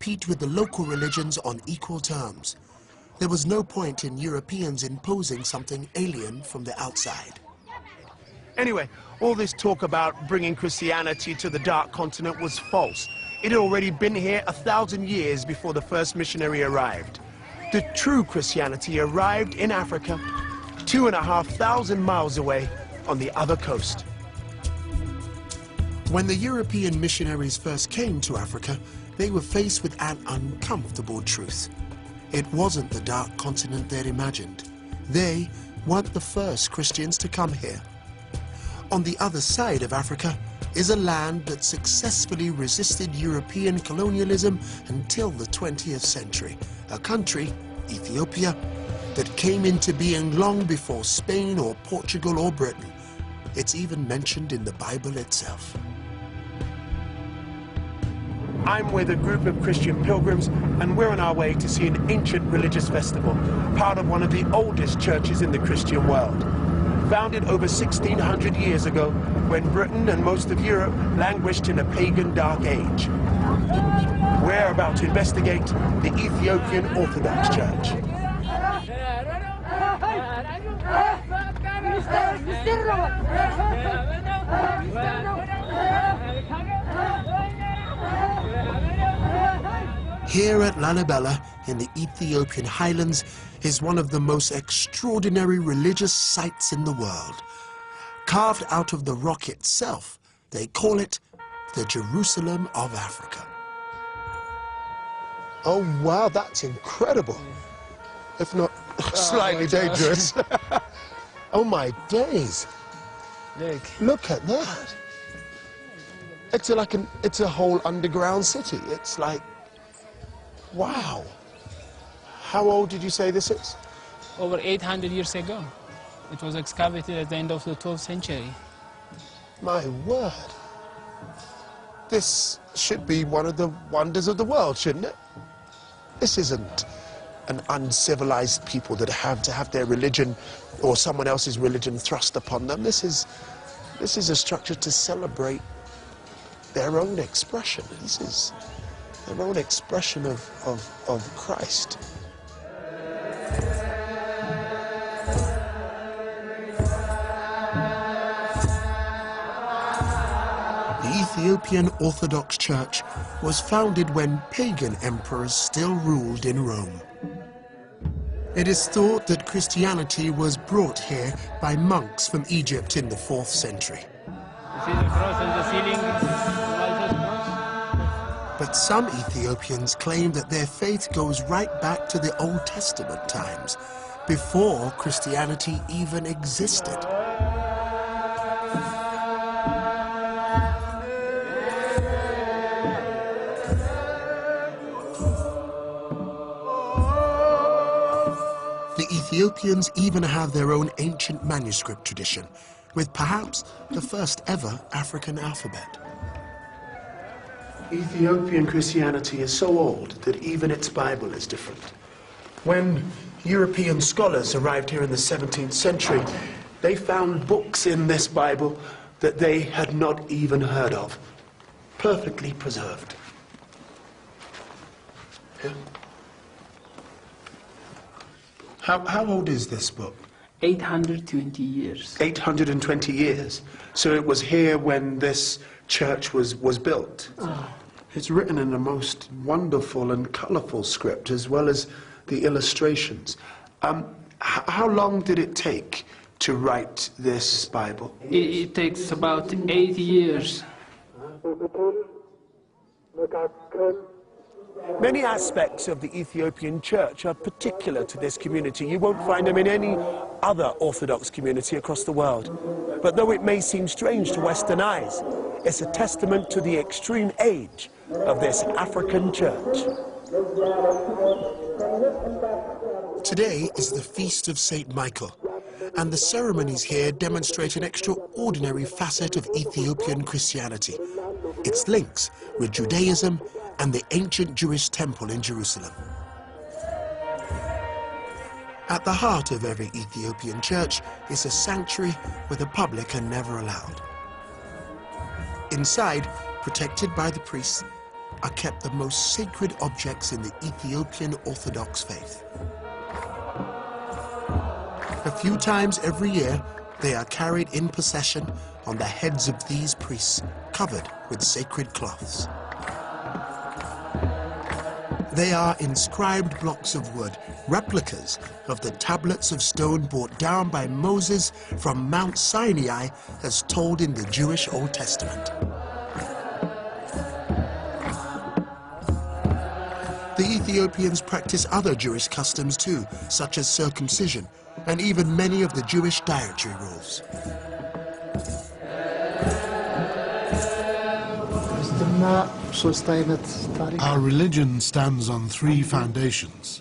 compete with the local religions on equal terms. There was no point in Europeans imposing something alien from the outside. Anyway, all this talk about bringing Christianity to the Dark Continent was false. It had already been here 1,000 years before the first missionary arrived. The true Christianity arrived in Africa 2,500 miles away on the other coast. When the European missionaries first came to Africa, they were faced with an uncomfortable truth. It wasn't the Dark Continent they'd imagined. They weren't the first Christians to come here. On the other side of Africa is a land that successfully resisted European colonialism until the 20th century. A country, Ethiopia, that came into being long before Spain or Portugal or Britain. It's even mentioned in the Bible itself. I'm with a group of Christian pilgrims, and we're on our way to see an ancient religious festival, part of one of the oldest churches in the Christian world. Founded over 1,600 years ago, when Britain and most of Europe languished in a pagan dark age. We're about to investigate the Ethiopian Orthodox Church. Here at Lalibela, in the Ethiopian highlands, is one of the most extraordinary religious sites in the world. Carved out of the rock itself, they call it the Jerusalem of Africa. Oh wow, that's incredible. If not slightly dangerous. Oh my days. Look at that. It's a whole underground city. It's like, wow. How old did you say this is? Over 800 years ago. It was excavated at the end of the 12th century. My word. This should be one of the wonders of the world, shouldn't it? This isn't an uncivilized people that have to have their religion or someone else's religion thrust upon them. This is a structure to celebrate their own expression. This is their own expression of Christ. The Ethiopian Orthodox Church was founded when pagan emperors still ruled in Rome. It is thought that Christianity was brought here by monks from Egypt in the 4th century. You see the cross on the ceiling? Malta's cross? But some Ethiopians claim that their faith goes right back to the Old Testament times, before Christianity even existed. The Ethiopians even have their own ancient manuscript tradition, with perhaps the first ever African alphabet. Ethiopian Christianity is so old that even its Bible is different. When European scholars arrived here in the 17th century, they found books in this Bible that they had not even heard of, perfectly preserved. Yeah. How old is this book? 820 years. 820 years. So it was here when this church was built. Oh. It's written in the most wonderful and colorful script, as well as the illustrations. How long did it take to write this Bible? It takes about 8 years. Many aspects of the Ethiopian church are particular to this community. You won't find them in any other Orthodox community across the world. But though it may seem strange to Western eyes, it's a testament to the extreme age of this African church. Today is the Feast of St. Michael, and the ceremonies here demonstrate an extraordinary facet of Ethiopian Christianity, its links with Judaism and the ancient Jewish temple in Jerusalem. At the heart of every Ethiopian church is a sanctuary where the public are never allowed. Inside, protected by the priests, are kept the most sacred objects in the Ethiopian Orthodox faith. A few times every year, they are carried in procession on the heads of these priests, covered with sacred cloths. They are inscribed blocks of wood, replicas of the tablets of stone brought down by Moses from Mount Sinai as told in the Jewish Old Testament. The Ethiopians practice other Jewish customs too, such as circumcision, and even many of the Jewish dietary rules. Our religion stands on three foundations.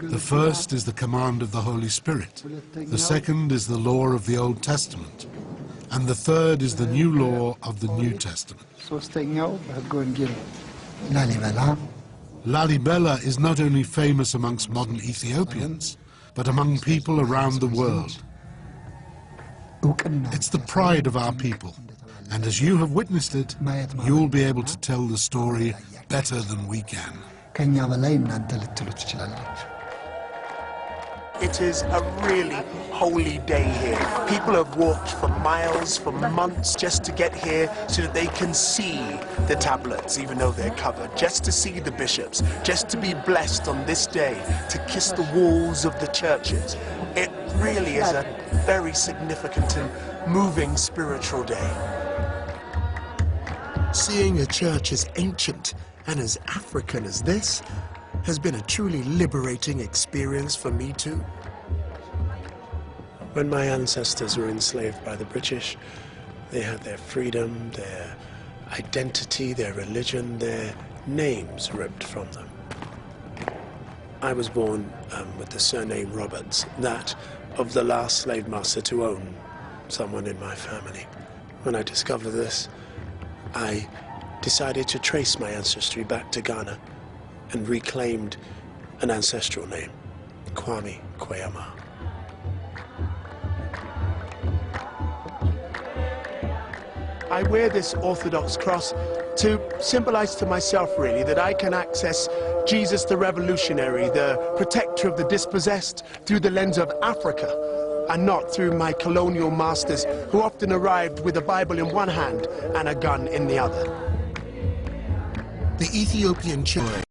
The first is the command of the Holy Spirit. The second is the law of the Old Testament. And the third is the new law of the New Testament. Lalibela is not only famous amongst modern Ethiopians, but among people around the world. It's the pride of our people, and as you have witnessed it, you'll be able to tell the story better than we can. It is a really holy day here. People have walked for miles, for months, just to get here so that they can see the tablets, even though they're covered, just to see the bishops, just to be blessed on this day, to kiss the walls of the churches. It really is a very significant and moving spiritual day. Seeing a church as ancient and as African as this has been a truly liberating experience for me too. When my ancestors were enslaved by the British, they had their freedom, their identity, their religion, their names ripped from them. I was born with the surname Roberts, that of the last slave master to own someone in my family. When I discovered this, I decided to trace my ancestry back to Ghana and reclaimed an ancestral name, Kwame Kweyama. I wear this Orthodox cross to symbolize to myself, really, that I can access Jesus the revolutionary, the protector of the dispossessed, through the lens of Africa, and not through my colonial masters who often arrived with a Bible in one hand and a gun in the other. The Ethiopian church